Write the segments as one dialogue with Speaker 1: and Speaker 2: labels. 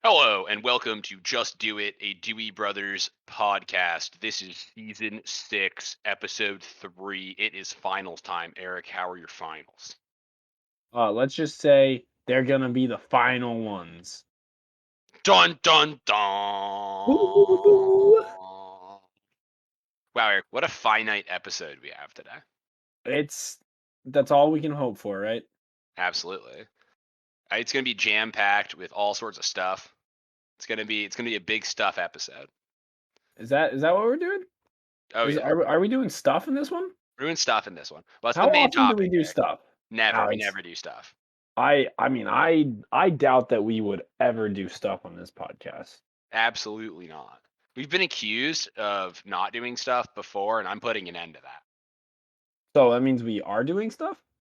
Speaker 1: Hello and welcome to Just Do It, a Dewey Brothers podcast. This is season 6, episode 3. It is finals time. Eric, how are your finals?
Speaker 2: Let's just say they're gonna be the final ones.
Speaker 1: Dun dun dun.
Speaker 2: Ooh.
Speaker 1: Wow, Eric, what a finite episode we have today.
Speaker 2: That's all we can hope for, right?
Speaker 1: Absolutely. It's going to be jam-packed with all sorts of stuff. It's going to be a big stuff episode.
Speaker 2: Is that what we're doing?
Speaker 1: Oh
Speaker 2: Is
Speaker 1: yeah.
Speaker 2: are we doing stuff in this one?
Speaker 1: We're doing stuff in this one. Well, that's
Speaker 2: How
Speaker 1: the main
Speaker 2: often do we
Speaker 1: topic,
Speaker 2: do
Speaker 1: Eric.
Speaker 2: stuff,
Speaker 1: Never. We
Speaker 2: Alex?
Speaker 1: never do stuff.
Speaker 2: I doubt that we would ever do stuff on this podcast.
Speaker 1: Absolutely not. We've been accused of not doing stuff before, and I'm putting an end to that.
Speaker 2: So that means we are doing stuff?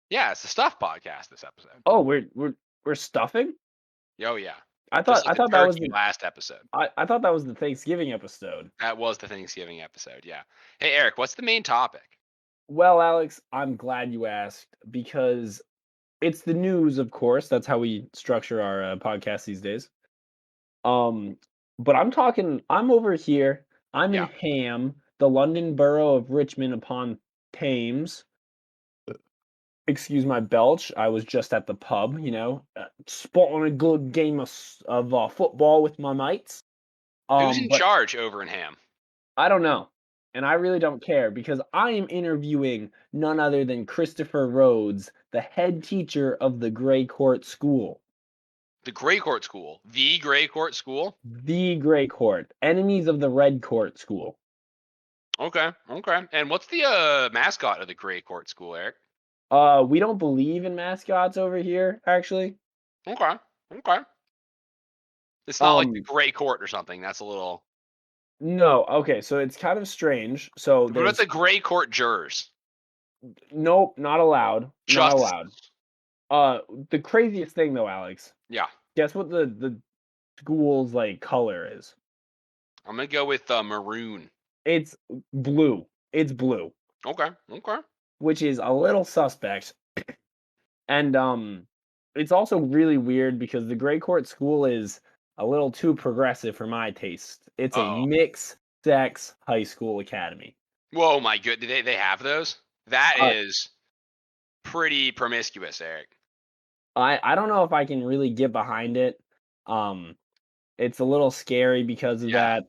Speaker 1: Yeah, it's the stuff podcast this episode.
Speaker 2: Oh, we're stuffing?
Speaker 1: Oh yeah.
Speaker 2: I
Speaker 1: Just
Speaker 2: thought
Speaker 1: like
Speaker 2: I
Speaker 1: the
Speaker 2: thought that was
Speaker 1: turkey
Speaker 2: the
Speaker 1: last episode.
Speaker 2: I thought that was the Thanksgiving episode.
Speaker 1: That was the Thanksgiving episode, yeah. Hey Eric, what's the main topic?
Speaker 2: Well, Alex, I'm glad you asked because it's the news, of course. That's how we structure our podcast these days. Um, but I'm over here. I'm in
Speaker 1: Yeah.
Speaker 2: Ham, the London borough of Richmond upon Thames. Excuse my belch. I was just at the pub, spotting a good game of football with my mates.
Speaker 1: Who's in
Speaker 2: But
Speaker 1: charge over in Ham?
Speaker 2: I don't know, and I really don't care because I am interviewing none other than Christopher Rhodes, the head teacher of the Grey Court School.
Speaker 1: The Grey Court School. The Grey Court School?
Speaker 2: The Grey Court, enemies of the Red Court School.
Speaker 1: Okay. And what's the mascot of the Grey Court School, Eric?
Speaker 2: We don't believe in mascots over here, actually.
Speaker 1: Okay. It's not like the
Speaker 2: Um,
Speaker 1: Grey Court or something. That's a little.
Speaker 2: no, okay, so it's kind of strange. So
Speaker 1: What about
Speaker 2: there's
Speaker 1: the Grey Court jurors?
Speaker 2: nope, not allowed, not allowed.
Speaker 1: Justices.
Speaker 2: Uh, the craziest thing though, Alex,
Speaker 1: Yeah.
Speaker 2: guess what the school's like color is?
Speaker 1: I'm gonna go with maroon.
Speaker 2: It's blue. It's blue,
Speaker 1: Okay.
Speaker 2: which is a little suspect. And it's also really weird because the Grey Court School is a little too progressive for my taste. It's a
Speaker 1: Oh.
Speaker 2: mixed sex high school academy.
Speaker 1: Whoa, my good. Do they have those? That
Speaker 2: Uh,
Speaker 1: is pretty promiscuous, Eric.
Speaker 2: I don't know if I can really get behind it. Um, it's a little scary because of
Speaker 1: Yeah.
Speaker 2: that.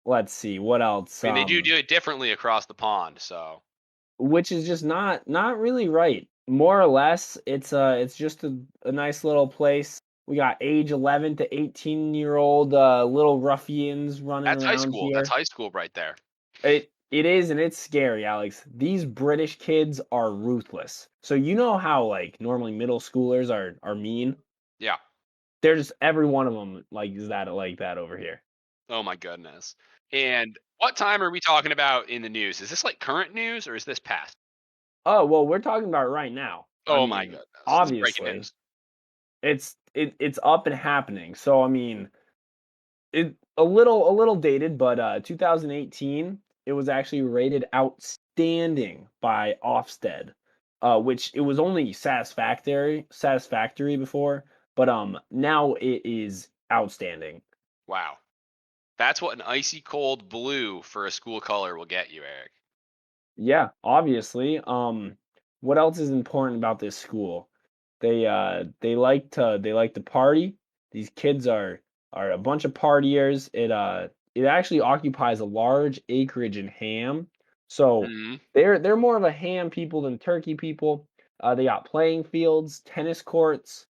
Speaker 2: Let's see what else.
Speaker 1: I mean, they do it differently across the pond, so.
Speaker 2: Which is just not really right. More or less, it's just a nice little place. We got age 11 to 18-year-old little ruffians running
Speaker 1: That's high
Speaker 2: around
Speaker 1: school. That's
Speaker 2: here.
Speaker 1: high school right there.
Speaker 2: It is, and it's scary, Alex. These British kids are ruthless. So you know how like normally middle schoolers are mean.
Speaker 1: Yeah.
Speaker 2: They're just every one of them is that like that over here.
Speaker 1: Oh my goodness. And what time are we talking about in the news? Is this like current news or is this past?
Speaker 2: Oh well, we're talking about it right now. I
Speaker 1: Oh my
Speaker 2: mean,
Speaker 1: goodness. This is breaking
Speaker 2: obviously,
Speaker 1: news.
Speaker 2: it's up and happening. So I mean, it a little dated, but 2018, it was actually rated outstanding by Ofsted, which it was only satisfactory before, but now it is outstanding.
Speaker 1: Wow. That's what an icy cold blue for a school color will get you, Eric.
Speaker 2: Yeah, obviously. What else is important about this school? They like to party. These kids are a bunch of partiers. It actually occupies a large acreage in Ham. So
Speaker 1: Hmm.
Speaker 2: they're more of a ham people than turkey people. They got playing fields, tennis courts,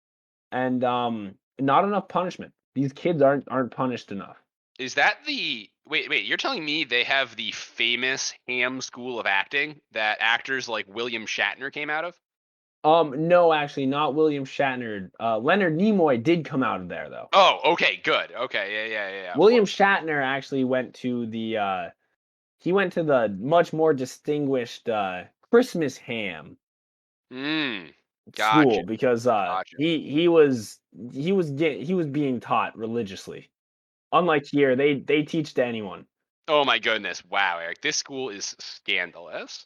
Speaker 2: and not enough punishment. These kids aren't punished enough.
Speaker 1: Is that the wait, you're telling me they have the famous Ham School of Acting that actors like William Shatner came out of?
Speaker 2: No, actually, not William Shatner. Leonard Nimoy did come out of there though.
Speaker 1: Oh, okay, good. Okay, yeah, of
Speaker 2: William
Speaker 1: course.
Speaker 2: Shatner actually went to the much more distinguished Christmas Ham
Speaker 1: Mm. Gotcha.
Speaker 2: school because
Speaker 1: Gotcha.
Speaker 2: he was being taught religiously. Unlike here, they teach to anyone.
Speaker 1: Oh my goodness. Wow, Eric. This school is scandalous.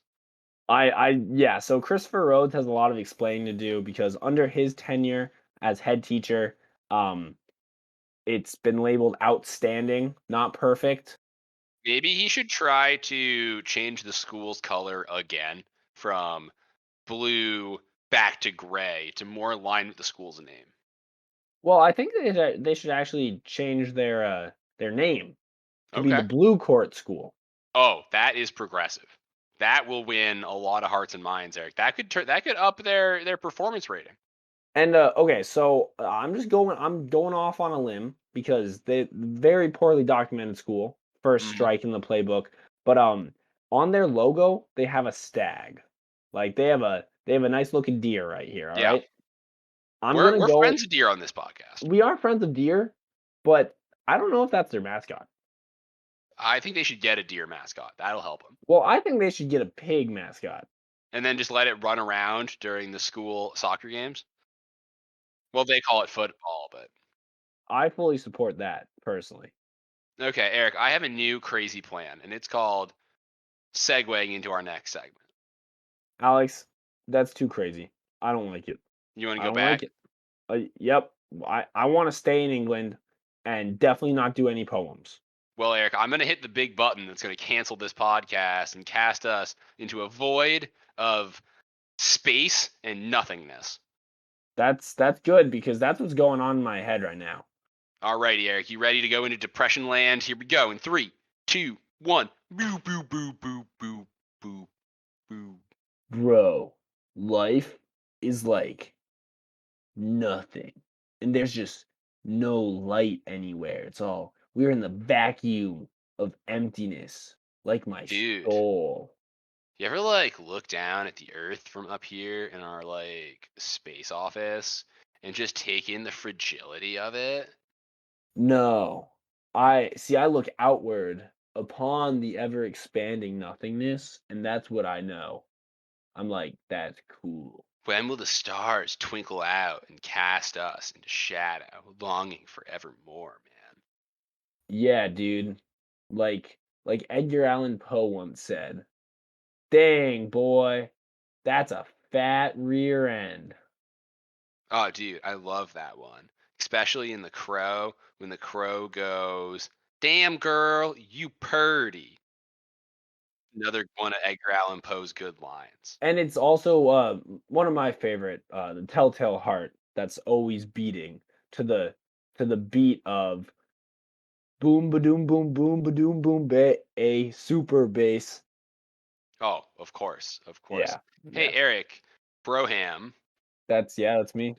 Speaker 2: Yeah, so Christopher Rhodes has a lot of explaining to do because under his tenure as head teacher, um It's been labeled outstanding, not perfect.
Speaker 1: Maybe he should try to change the school's color again from blue back to gray to more align with the school's name.
Speaker 2: Well, I think they should actually change their name to be the
Speaker 1: Okay.
Speaker 2: Blue Court School.
Speaker 1: Oh, that is progressive. That will win a lot of hearts and minds, Eric. That could up their performance rating.
Speaker 2: And okay, so I'm going off on a limb because they very poorly documented school, first
Speaker 1: Mhm.
Speaker 2: strike in the playbook. But on their logo, they have a stag. Like they have a nice looking deer right here, all
Speaker 1: Yeah.
Speaker 2: right? I'm
Speaker 1: We're
Speaker 2: gonna
Speaker 1: we're
Speaker 2: go
Speaker 1: friends of deer on this podcast.
Speaker 2: we are friends of deer, but I don't know if that's their mascot.
Speaker 1: I think they should get a deer mascot. That'll help them.
Speaker 2: Well, I think they should get a pig mascot.
Speaker 1: And then just let it run around during the school soccer games. Well, they call it football, but
Speaker 2: I fully support that personally.
Speaker 1: okay, Eric, I have a new crazy plan, and it's called segueing into our next segment.
Speaker 2: Alex, that's too crazy. I don't like it.
Speaker 1: You want to
Speaker 2: I
Speaker 1: go
Speaker 2: don't like
Speaker 1: back?
Speaker 2: it. Yep. I want to stay in England and definitely not do any poems.
Speaker 1: Well, Eric, I'm going to hit the big button that's going to cancel this podcast and cast us into a void of space and nothingness.
Speaker 2: That's good because that's what's going on in my head right now.
Speaker 1: Alrighty, Eric, you ready to go into depression land? Here we go in 3, 2, 1. Boo, boo, boo, boo, boo, boo, boo.
Speaker 2: Bro, life is like nothing. And there's just no light anywhere. We're in the vacuum of emptiness, like my
Speaker 1: Dude,
Speaker 2: soul.
Speaker 1: you ever look down at the Earth from up here in our space office and just take in the fragility of it?
Speaker 2: No. I look outward upon the ever expanding nothingness, and that's what I know. I'm like, that's cool.
Speaker 1: When will the stars twinkle out and cast us into shadow, longing for evermore, man?
Speaker 2: Yeah, dude. Like Edgar Allan Poe once said, "Dang, boy, that's a fat rear end."
Speaker 1: Oh, dude, I love that one. Especially in The Crow, when the crow goes, "Damn girl, you purty." Another one of Edgar Allan Poe's good lines.
Speaker 2: And it's also one of my favorite, the Telltale Heart that's always beating to the beat of boom ba doom boom boom ba doom boom ba a super bass.
Speaker 1: Oh, of course, of course.
Speaker 2: Yeah,
Speaker 1: Hey,
Speaker 2: yeah.
Speaker 1: Eric, Broham.
Speaker 2: That's me.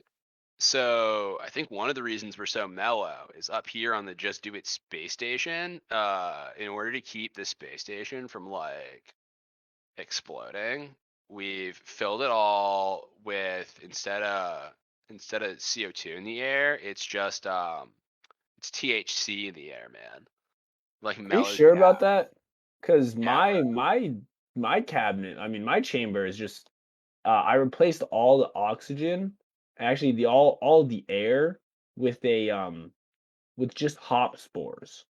Speaker 1: So I think one of the reasons we're so mellow is up here on the Just Do It space station. In order to keep the space station from exploding, we've filled it all with instead of CO2 in the air, it's just it's THC in the air, man. Like
Speaker 2: Are you
Speaker 1: mellows
Speaker 2: sure
Speaker 1: you
Speaker 2: about
Speaker 1: out.
Speaker 2: that? Because
Speaker 1: Yeah,
Speaker 2: my cabinet, I mean, my chamber is just I replaced all the oxygen, actually the all the air with with just hop spores.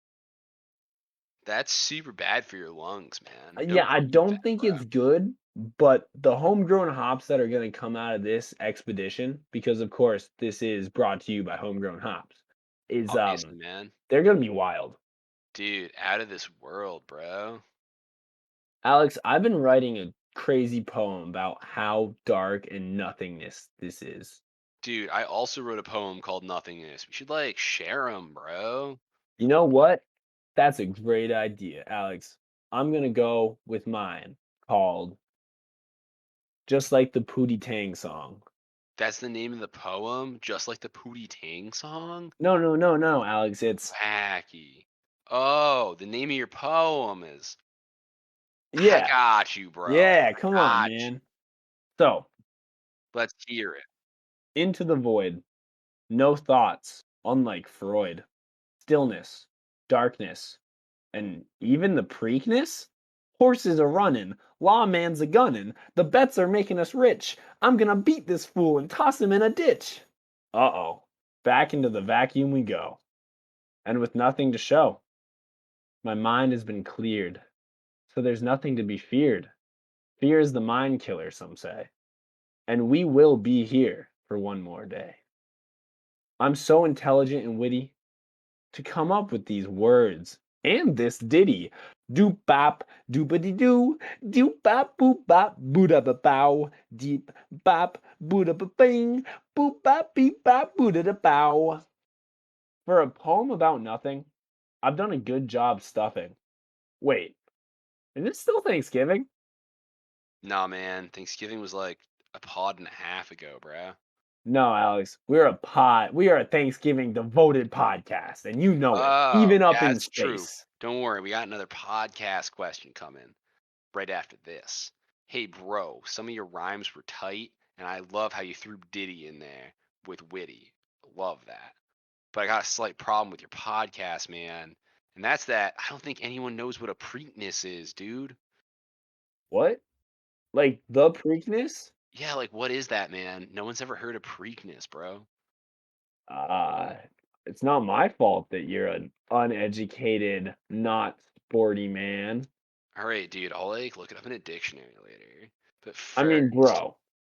Speaker 1: that's super bad for your lungs, man.
Speaker 2: Yeah,
Speaker 1: Don't
Speaker 2: I
Speaker 1: breathe
Speaker 2: don't
Speaker 1: that,
Speaker 2: think
Speaker 1: bro.
Speaker 2: it's good, but the homegrown hops that are going to come out of this expedition, because of course this is brought to you by homegrown hops, is
Speaker 1: Obviously, man.
Speaker 2: they're going to be wild.
Speaker 1: Dude, out of this world, bro.
Speaker 2: Alex, I've been writing a crazy poem about how dark and nothingness this is.
Speaker 1: Dude, I also wrote a poem called Nothingness. We should share them, bro.
Speaker 2: You know what? That's a great idea, Alex. I'm going to go with mine called Just Like the Pootie Tang song.
Speaker 1: That's the name of the poem, just like the Pootie Tang song.
Speaker 2: No, no, no, no, Alex. It's
Speaker 1: Wacky. Oh, the name of your poem is. I
Speaker 2: yeah.
Speaker 1: got you, bro.
Speaker 2: Yeah,
Speaker 1: I
Speaker 2: come on,
Speaker 1: got you.
Speaker 2: man. So,
Speaker 1: Let's hear it.
Speaker 2: into the void, no thoughts, unlike Freud. Stillness, darkness, and even the Preakness? Horses are running, lawman's a gunning, the bets are making us rich. I'm gonna beat this fool and toss him in a ditch. Uh-oh. Back into the vacuum we go. And with nothing to show. My mind has been cleared. So there's nothing to be feared. Fear is the mind killer, some say. And we will be here for one more day. I'm so intelligent and witty. to come up with these words and this ditty. Doop bop, doopity doo, doop bop, boop bop, booda ba bow, deep bop, booda ba bing, boop bop, beep bop, booda da bow. For a poem about nothing, I've done a good job stuffing. Wait, is it still Thanksgiving?
Speaker 1: Nah, man, Thanksgiving was like a pod and a half ago, bro.
Speaker 2: No, Alex, we are a Thanksgiving devoted podcast, and you know it,
Speaker 1: Oh,
Speaker 2: even up
Speaker 1: yeah,
Speaker 2: in
Speaker 1: that's true.
Speaker 2: space.
Speaker 1: Don't worry, we got another podcast question coming right after this. Hey, bro, some of your rhymes were tight, and I love how you threw Diddy in there with witty. Love that. But I got a slight problem with your podcast, man. And that's that I don't think anyone knows what a Preakness is, dude.
Speaker 2: What? Like the Preakness?
Speaker 1: Yeah, like what is that, man? No one's ever heard of Preakness, bro.
Speaker 2: Uh, it's not my fault that you're an uneducated, not sporty man.
Speaker 1: All right, dude, I'll like look it up in a dictionary later. But
Speaker 2: I mean,
Speaker 1: first,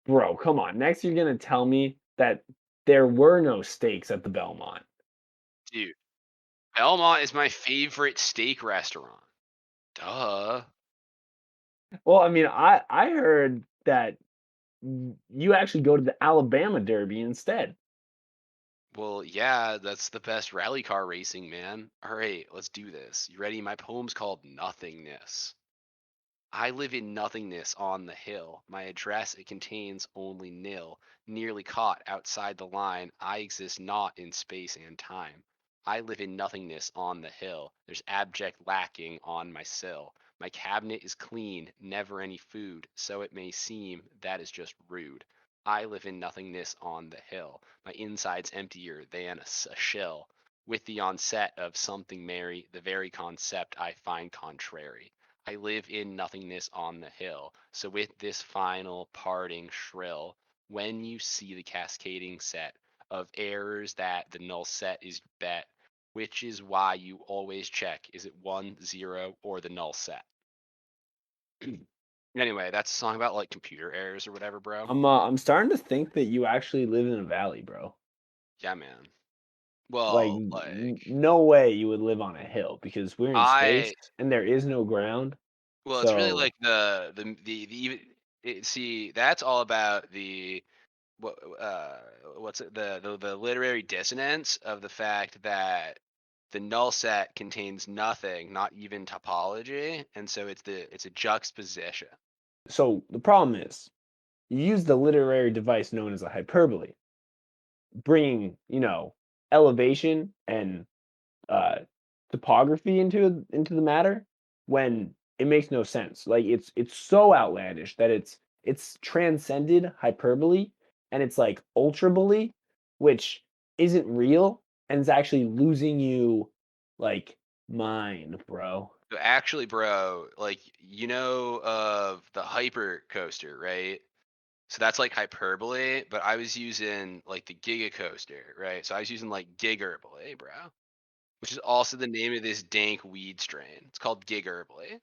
Speaker 2: bro, come on. Next, you're gonna tell me that there were no steaks at the Belmont.
Speaker 1: dude, Belmont is my favorite steak restaurant. Duh.
Speaker 2: Well, I mean, I heard that you actually go to the Alabama Derby instead.
Speaker 1: Well, yeah, that's the best rally car racing, man. All right, let's do this. You ready? My poem's called Nothingness. I live in nothingness on the hill. My address it contains only nil. Nearly caught outside the line, I exist not in space and time. I live in nothingness on the hill. There's abject lacking on my sill. My cabinet is clean, never any food, so it may seem that is just rude. I live in nothingness on the hill. My inside's emptier than a shill. With the onset of something merry, the very concept I find contrary. I live in nothingness on the hill. So with this final parting shrill, when you see the cascading set of errors that the null set is bet, which is why you always check is it 1, 0, or the null set. Anyway, that's a song about like computer errors or whatever, bro.
Speaker 2: I'm starting to think that you actually live in a valley, bro.
Speaker 1: Yeah, man.
Speaker 2: Like,
Speaker 1: Well, like
Speaker 2: no way you would live on a hill because we're in space
Speaker 1: I
Speaker 2: and there is no ground.
Speaker 1: well, it's really
Speaker 2: So,
Speaker 1: like see that's all about the what what's it, the literary dissonance of the fact that the null set contains nothing, not even topology, and so it's a juxtaposition.
Speaker 2: so the problem is you use the literary device known as a hyperbole, bringing, elevation and uh, topography into the matter when it makes no sense. Like it's so outlandish that it's transcended hyperbole and it's like ultrabole, which isn't real and it's actually losing you like mind, bro.
Speaker 1: So actually, bro, like you know of the hyper coaster, right? So that's like hyperbole, but I was using like the giga coaster, right? So I was using like gigerbole, bro, which is also the name of this dank weed strain. It's called gigerbole.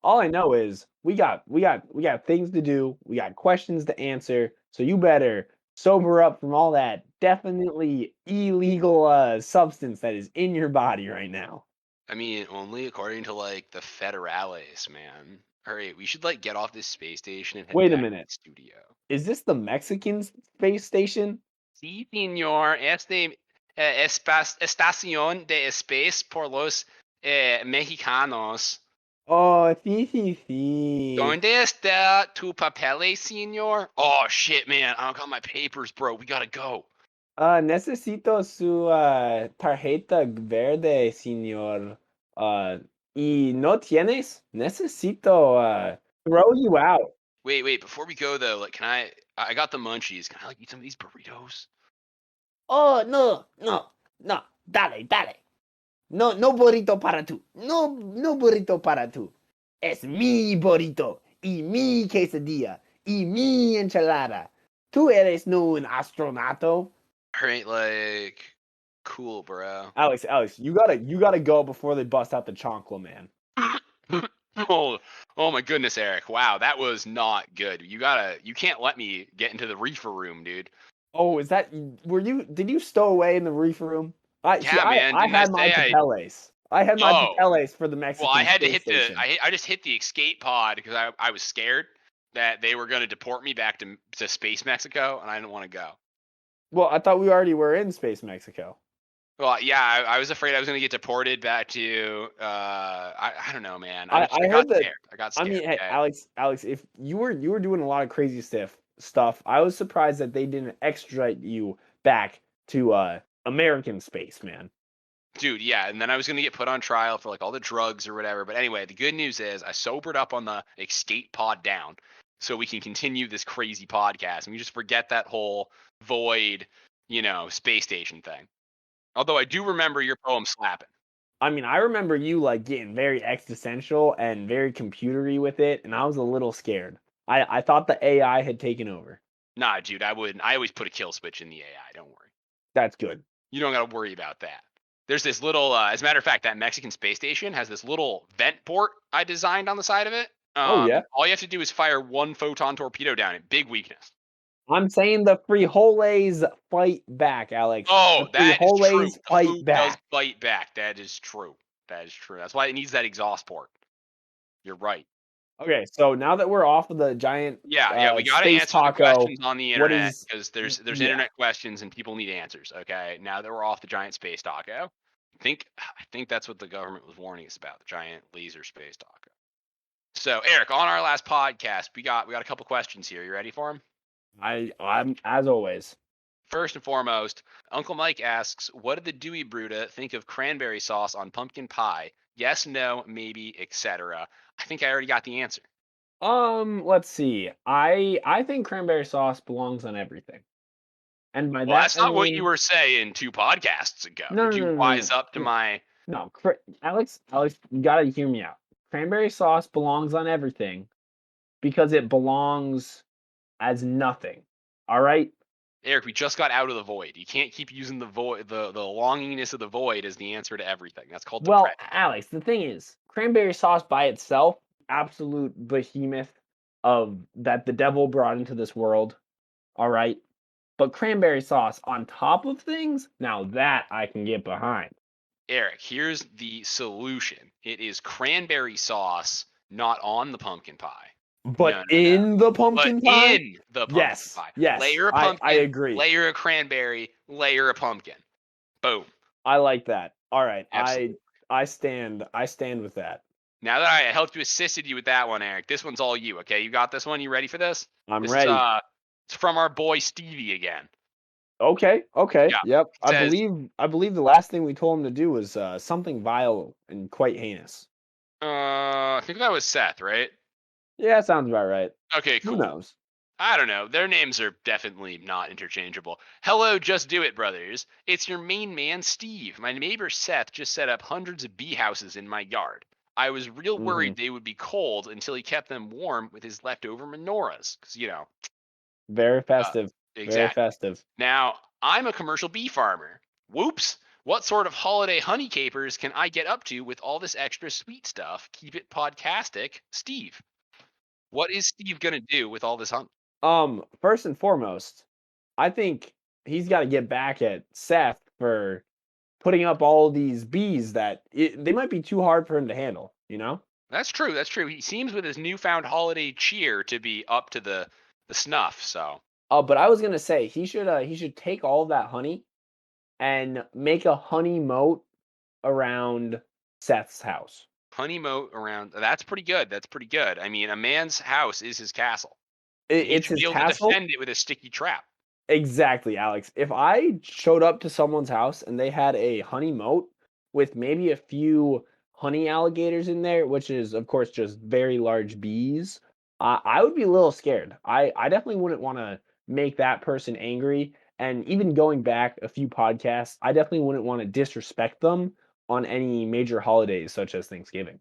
Speaker 2: All I know is we got things to do. We got questions to answer. So you better sober up from all that definitely illegal substance that is in your body right now.
Speaker 1: I mean, only according to like the Federales, man. All right, we should like get off this space station and head
Speaker 2: Wait a
Speaker 1: back to
Speaker 2: minute.
Speaker 1: the studio.
Speaker 2: Is this the Mexican space station?
Speaker 1: Sí, señor. Estación de Space por los mexicanos.
Speaker 2: Oh, sí, sí, sí.
Speaker 1: ¿Dónde está tu papeles, señor? Oh shit, man! I don't got my papers, bro. We gotta go.
Speaker 2: Necesito su tarjeta verde, señor. Y no tienes? Necesito throw you out.
Speaker 1: Wait. Before we go though, like, can I got the munchies. Can I like eat some of these burritos?
Speaker 2: Oh, no, no, no. Dale, dale. No, no burrito para tú. No, no burrito para tú. Es mi burrito y mi quesadilla y mi enchilada. Tú eres no un astronato.
Speaker 1: All right, like, cool, bro.
Speaker 2: Alex, you gotta go before they bust out the chancla, man.
Speaker 1: oh, oh my goodness, Eric. Wow, that was not good. You can't let me get into the reefer room, dude.
Speaker 2: Oh, did you stow away in the reefer room? I see,
Speaker 1: Yeah, man,
Speaker 2: I
Speaker 1: didn't I
Speaker 2: had my
Speaker 1: say I
Speaker 2: papeles. I had my
Speaker 1: Oh,
Speaker 2: papeles for the
Speaker 1: well, I
Speaker 2: Mexican
Speaker 1: had to
Speaker 2: space
Speaker 1: hit the
Speaker 2: station.
Speaker 1: I just hit the escape pod because I was scared that they were gonna deport me back to Space Mexico, and I didn't wanna go.
Speaker 2: Well, I thought we already were in space Mexico.
Speaker 1: Well, yeah, I was afraid I was gonna get deported back to, I don't know, man. I
Speaker 2: I
Speaker 1: got
Speaker 2: heard that.
Speaker 1: scared. I got
Speaker 2: I
Speaker 1: scared,
Speaker 2: mean, hey,
Speaker 1: okay?
Speaker 2: Alex, if you were doing a lot of crazy stuff, I was surprised that they didn't extradite you back to American space, man.
Speaker 1: Dude, yeah, and then I was gonna get put on trial for, like, all the drugs or whatever, but anyway, the good news is I sobered up on the escape pod down, so we can continue this crazy podcast, and we just forget that whole void, space station thing. Although I do remember your poem slapping.
Speaker 2: I mean, I remember you like getting very existential and very computery with it, and I was a little scared. I thought the AI had taken over.
Speaker 1: Nah, dude, I wouldn't. I always put a kill switch in the AI. Don't worry.
Speaker 2: That's good.
Speaker 1: You don't got to worry about that. There's this little, as a matter of fact, that Mexican space station has this little vent port I designed on the side of it.
Speaker 2: Oh yeah.
Speaker 1: All you have to do is fire one photon torpedo down it. Big weakness.
Speaker 2: I'm saying the frijoles fight back, Alex. The
Speaker 1: Oh, that is true.
Speaker 2: frijoles
Speaker 1: The
Speaker 2: fight
Speaker 1: food does
Speaker 2: back.
Speaker 1: bite back. That is true. That is true. That's why it needs that exhaust port. You're right.
Speaker 2: Okay, so now that we're off of the giant
Speaker 1: Yeah, yeah, we gotta
Speaker 2: space
Speaker 1: answer the
Speaker 2: taco,
Speaker 1: questions on the
Speaker 2: what
Speaker 1: internet
Speaker 2: is
Speaker 1: because there's
Speaker 2: yeah.
Speaker 1: internet questions and people need answers. Okay, now that we're off the giant space taco, I think that's what the government was warning us about, the giant laser space taco. So Eric, on our last podcast, we got a couple questions here. You ready for them?
Speaker 2: I'm as always.
Speaker 1: First and foremost, Uncle Mike asks, "What did the Dewey Bruta think of cranberry sauce on pumpkin pie? Yes, no, maybe, etc." I think I already got the answer.
Speaker 2: Let's see. I think cranberry sauce belongs on everything. And by
Speaker 1: Well,
Speaker 2: that
Speaker 1: that's
Speaker 2: I
Speaker 1: not what you
Speaker 2: mean
Speaker 1: were saying 2 podcasts ago.
Speaker 2: no
Speaker 1: Did
Speaker 2: no
Speaker 1: you
Speaker 2: no no
Speaker 1: wise
Speaker 2: no
Speaker 1: up to
Speaker 2: no.
Speaker 1: my
Speaker 2: No, you gotta hear me out. Cranberry sauce belongs on everything because it belongs as nothing. All right?
Speaker 1: Eric, we just got out of the void. You can't keep using the void, the longingness of the void as the answer to everything. That's called
Speaker 2: Well,
Speaker 1: depression.
Speaker 2: Alex, the thing is, cranberry sauce by itself, absolute behemoth of that the devil brought into this world. All right? But cranberry sauce on top of things, now that I can get behind.
Speaker 1: Eric, here's the solution. It is cranberry sauce, not on the pumpkin pie.
Speaker 2: But
Speaker 1: No, no, no.
Speaker 2: in the
Speaker 1: But
Speaker 2: pumpkin pie?
Speaker 1: in the pumpkin
Speaker 2: Yes,
Speaker 1: pie.
Speaker 2: yes,
Speaker 1: Layer of
Speaker 2: I
Speaker 1: pumpkin,
Speaker 2: agree.
Speaker 1: layer of cranberry, layer of pumpkin. Boom.
Speaker 2: I like that. All right,
Speaker 1: Absolutely.
Speaker 2: I stand with that.
Speaker 1: Now that I helped you assisted you with that one, Eric, this one's all you. Okay, you got this one. You ready for this?
Speaker 2: I'm
Speaker 1: This is
Speaker 2: ready.
Speaker 1: it's from our boy Stevie again.
Speaker 2: Okay, okay,
Speaker 1: Yeah.
Speaker 2: yep.
Speaker 1: It says,
Speaker 2: I believe the last thing we told him to do was something vile and quite heinous.
Speaker 1: I think that was Seth, right?
Speaker 2: Yeah, sounds about right.
Speaker 1: Okay,
Speaker 2: Who
Speaker 1: cool.
Speaker 2: knows?
Speaker 1: I don't know. Their names are definitely not interchangeable. Hello, Just Do It Brothers. It's your main man, Steve. My neighbor Seth just set up hundreds of bee houses in my yard. I was real
Speaker 2: Hmm.
Speaker 1: worried they would be cold until he kept them warm with his leftover menorahs. Because,
Speaker 2: Very
Speaker 1: uh,
Speaker 2: festive. Very
Speaker 1: exactly.
Speaker 2: festive.
Speaker 1: Now, I'm a commercial bee farmer. Whoops. What sort of holiday honey capers can I get up to with all this extra sweet stuff? Keep it podcastic. Steve. What is Steve going to do with all this honey?
Speaker 2: First and foremost, I think he's got to get back at Seth for putting up all these bees that they might be too hard for him to handle, you know?
Speaker 1: That's true. That's true. He seems with his newfound holiday cheer to be up to the snuff. So
Speaker 2: But I was gonna say he should take all of that honey and make a honey moat around Seth's house.
Speaker 1: honey moat around. That's pretty good. That's pretty good. I mean, a man's house is his castle, and he
Speaker 2: It's
Speaker 1: should be
Speaker 2: his
Speaker 1: able to
Speaker 2: castle.
Speaker 1: defend it with a sticky trap.
Speaker 2: Exactly, Alex. If I showed up to someone's house and they had a honey moat with maybe a few honey alligators in there, which is of course just very large bees, I would be a little scared. I definitely wouldn't want to make that person angry. And even going back a few podcasts, I definitely wouldn't want to disrespect them on any major holidays such as Thanksgiving.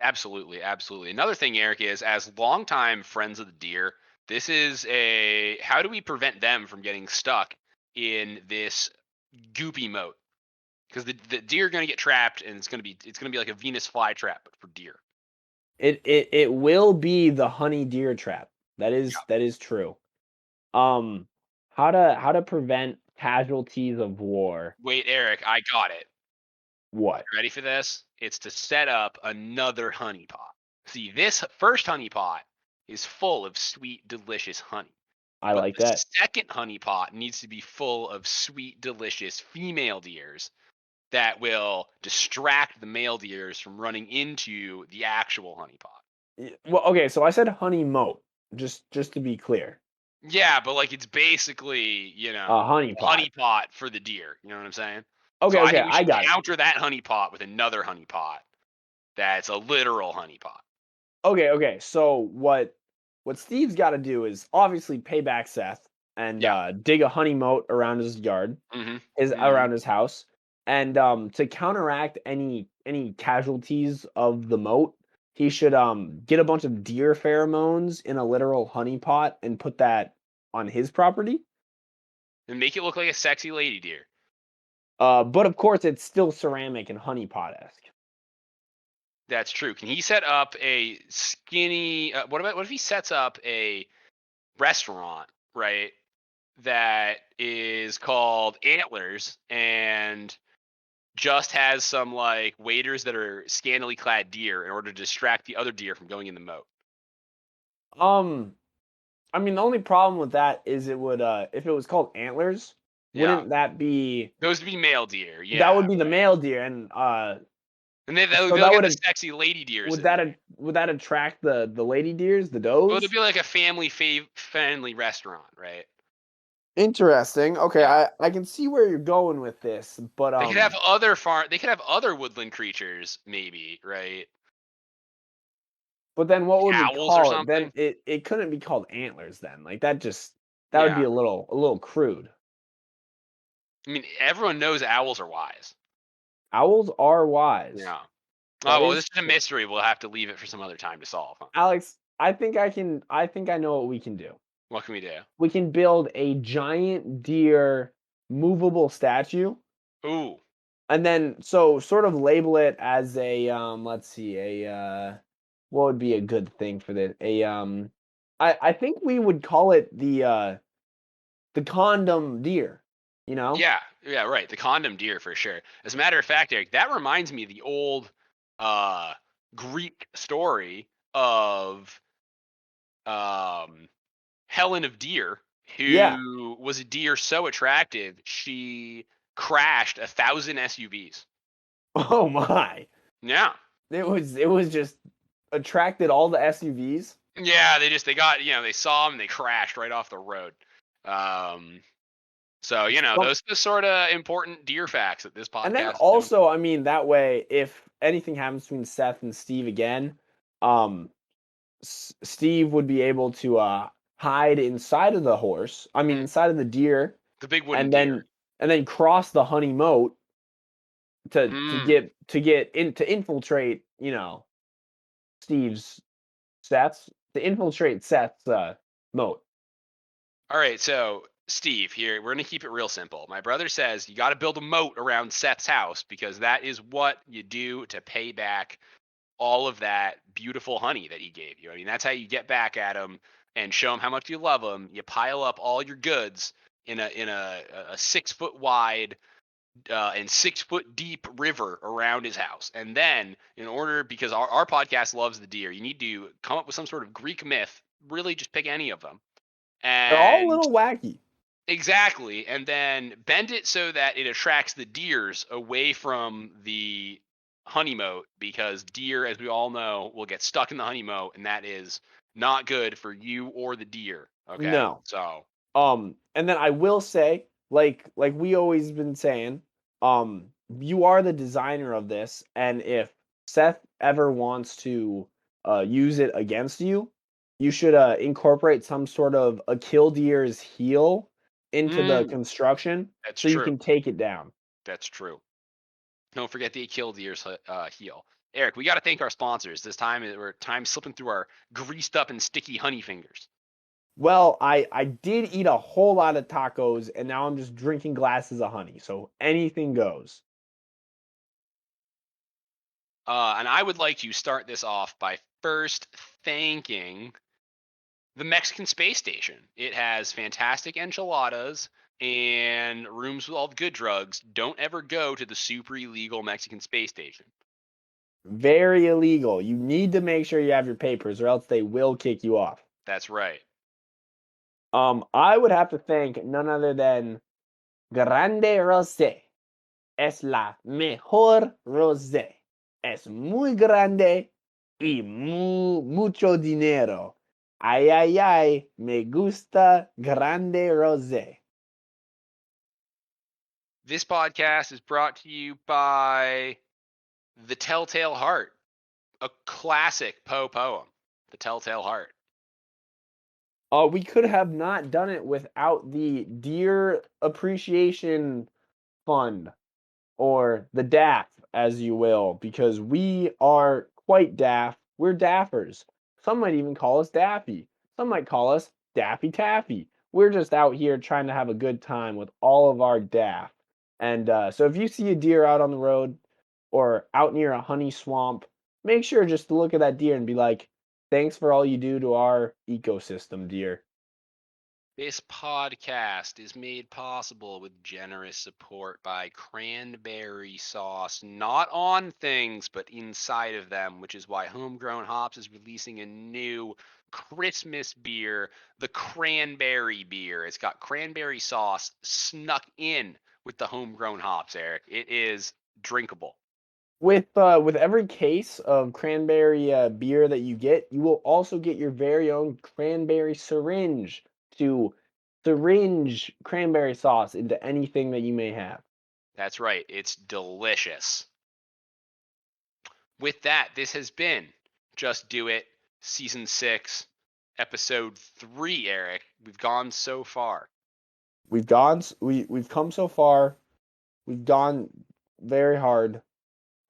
Speaker 1: Absolutely, absolutely. Another thing, Eric, is as longtime friends of the deer, this is a how do we prevent them from getting stuck in this goopy moat? Because the deer are going to get trapped, and it's gonna be like a Venus flytrap, but for deer.
Speaker 2: It will be the honey deer trap.
Speaker 1: Yeah.
Speaker 2: That is true. How to prevent casualties of war.
Speaker 1: Wait, Eric, I got it.
Speaker 2: What?
Speaker 1: Ready for this? It's to set up another honey pot. See, this first honey pot is full of sweet, delicious honey.
Speaker 2: I
Speaker 1: But
Speaker 2: like
Speaker 1: the
Speaker 2: that.
Speaker 1: second honey pot needs to be full of sweet, delicious female deers that will distract the male deers from running into the actual honey pot.
Speaker 2: Well, okay, so I said honey moat, just to be clear.
Speaker 1: Yeah, but like it's basically,
Speaker 2: A honey
Speaker 1: a honey
Speaker 2: pot.
Speaker 1: pot for the deer. You know what I'm saying? So
Speaker 2: Okay,
Speaker 1: I
Speaker 2: okay,
Speaker 1: think we
Speaker 2: I
Speaker 1: should
Speaker 2: got it.
Speaker 1: counter that honey pot with another honey pot that's a literal honey pot.
Speaker 2: Okay, okay. So what Steve's got to do is obviously pay back Seth and
Speaker 1: Yeah.
Speaker 2: dig a honey moat around his yard,
Speaker 1: Mhm.
Speaker 2: his
Speaker 1: Mhm.
Speaker 2: around his house, and to counteract any casualties of the moat, he should get a bunch of deer pheromones in a literal honey pot and put that on his property.
Speaker 1: And make it look like a sexy lady deer.
Speaker 2: But of course, it's still ceramic and honey pot esque.
Speaker 1: That's true. Can he set up a skinny what if he sets up a restaurant, right? That is called Antlers and just has some like waiters that are scantily clad deer in order to distract the other deer from going in the moat.
Speaker 2: Um, I mean, the only problem with that is it would if it was called antlers,
Speaker 1: Yeah.
Speaker 2: wouldn't that be
Speaker 1: Those would be male deer.
Speaker 2: that
Speaker 1: Yeah,
Speaker 2: would be the
Speaker 1: right.
Speaker 2: male deer and
Speaker 1: And then
Speaker 2: so
Speaker 1: they'll
Speaker 2: that
Speaker 1: get
Speaker 2: would
Speaker 1: the sexy lady deers
Speaker 2: would
Speaker 1: in there.
Speaker 2: would that attract the lady deers, the
Speaker 1: Well, it'd
Speaker 2: does?
Speaker 1: be like a family friendly restaurant, right?
Speaker 2: Interesting. Okay,
Speaker 1: Yeah.
Speaker 2: I can see where you're going with this, but
Speaker 1: They could have other woodland creatures, maybe, right?
Speaker 2: then what
Speaker 1: Like
Speaker 2: would we
Speaker 1: owls or
Speaker 2: call it? Then
Speaker 1: something.
Speaker 2: it couldn't be called antlers then. Like that just that would be
Speaker 1: Yeah.
Speaker 2: a little crude.
Speaker 1: I mean, everyone knows owls are wise.
Speaker 2: Owls are wise.
Speaker 1: Yeah. Oh
Speaker 2: That
Speaker 1: well,
Speaker 2: is
Speaker 1: this is a
Speaker 2: true.
Speaker 1: mystery. We'll have to leave it for some other time to solve, huh?
Speaker 2: Alex, I think I know what we can do.
Speaker 1: What can we do?
Speaker 2: We can build a giant deer movable statue
Speaker 1: Ooh.
Speaker 2: and then so sort of label it as a let's see a what would be a good thing for this a I think we would call it the condom deer, you know.
Speaker 1: Yeah. Yeah. Right. The condom deer for sure. As a matter of fact, Eric, that reminds me of the old uh, Greek story of um, Helen of Deer,
Speaker 2: Yeah.
Speaker 1: who was a deer so attractive she crashed 1,000 SUVs.
Speaker 2: Oh my,
Speaker 1: Yeah.
Speaker 2: it was just attracted all the SUVs.
Speaker 1: Yeah, they got they saw him and they crashed right off the road. Um, so
Speaker 2: Some,
Speaker 1: those are the sort of important deer facts that this
Speaker 2: and then
Speaker 1: podcast is doing.
Speaker 2: also I mean that way if anything happens between Seth and Steve again, um Steve would be able to hide inside of the horse. I mean,
Speaker 1: Mm,
Speaker 2: inside of the deer,
Speaker 1: the big wooden
Speaker 2: and
Speaker 1: deer.
Speaker 2: then cross the honey moat to
Speaker 1: Mm.
Speaker 2: get in to infiltrate. Steve's Seth's to infiltrate Seth's moat.
Speaker 1: All right, so Steve, here we're gonna keep it real simple. My brother says you got to build a moat around Seth's house because that is what you do to pay back all of that beautiful honey that he gave you. I mean, that's how you get back at him and show him how much you love him. You pile up all your goods in a 6 foot wide and 6 foot deep river around his house. And then, in order, because our podcast loves the deer, you need to come up with some sort of Greek myth. Really, just pick any of them.
Speaker 2: They're all a
Speaker 1: And
Speaker 2: little wacky.
Speaker 1: exactly, and then bend it so that it attracts the deers away from the honey moat because deer, as we all know, will get stuck in the honey moat, and that is not good for you or the deer. Okay,
Speaker 2: No.
Speaker 1: so
Speaker 2: And then I will say, like we always been saying, you are the designer of this, and if Seth ever wants to use it against you, you should incorporate some sort of a killdeer's heel into the
Speaker 1: mm,
Speaker 2: construction
Speaker 1: that's
Speaker 2: so you
Speaker 1: true.
Speaker 2: can take it down.
Speaker 1: That's true. Don't forget the kill deer's heel. Eric, we got to thank our sponsors. This time we're time slipping through our greased up and sticky honey fingers.
Speaker 2: Well, I did eat a whole lot of tacos, and now I'm just drinking glasses of honey, so anything goes.
Speaker 1: And I would like to start this off by first thanking the Mexican space station. It has fantastic enchiladas. And rooms with all the good drugs. Don't ever go to the super illegal Mexican space station.
Speaker 2: Very illegal. You need to make sure you have your papers or else they will kick you off.
Speaker 1: That's right.
Speaker 2: I would have to thank none other than Grande Rosé. Es la mejor rosé. Es muy grande y mucho dinero. Ay, ay, ay, me gusta grande rosé.
Speaker 1: This podcast is brought to you by The Telltale Heart, a classic Poe poem. The Telltale Heart.
Speaker 2: We could have not done it without the Deer Appreciation Fund, or the DAF, as you will, because we are quite daft. We're daffers. Some might even call us daffy. Some might call us daffy taffy. We're just out here trying to have a good time with all of our daff. And so if you see a deer out on the road or out near a honey swamp, make sure just to look at that deer and be like, thanks for all you do to our ecosystem, dear.
Speaker 1: This podcast is made possible with generous support by cranberry sauce, not on things, but inside of them, which is why Homegrown Hops is releasing a new Christmas beer, the Cranberry Beer. It's got cranberry sauce snuck in with the homegrown hops, Eric. It is drinkable.
Speaker 2: With every case of cranberry beer that you get, you will also get your very own cranberry syringe to syringe cranberry sauce into anything that you may have.
Speaker 1: That's right. It's delicious. With that, this has been Just Do It, Season 6, Episode 3, Eric. We've gone so far.
Speaker 2: We've come so far. We've gone very hard,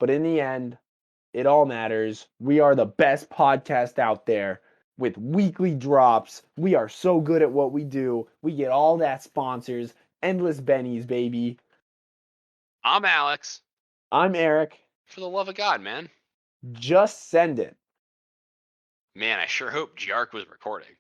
Speaker 2: but in the end, it all matters. We are the best podcast out there with weekly drops. We are so good at what we do. We get all that sponsors, endless bennies, baby.
Speaker 1: I'm Alex.
Speaker 2: I'm Eric.
Speaker 1: For the love of God, man.
Speaker 2: Just send it.
Speaker 1: Man, I sure hope Jark was recording.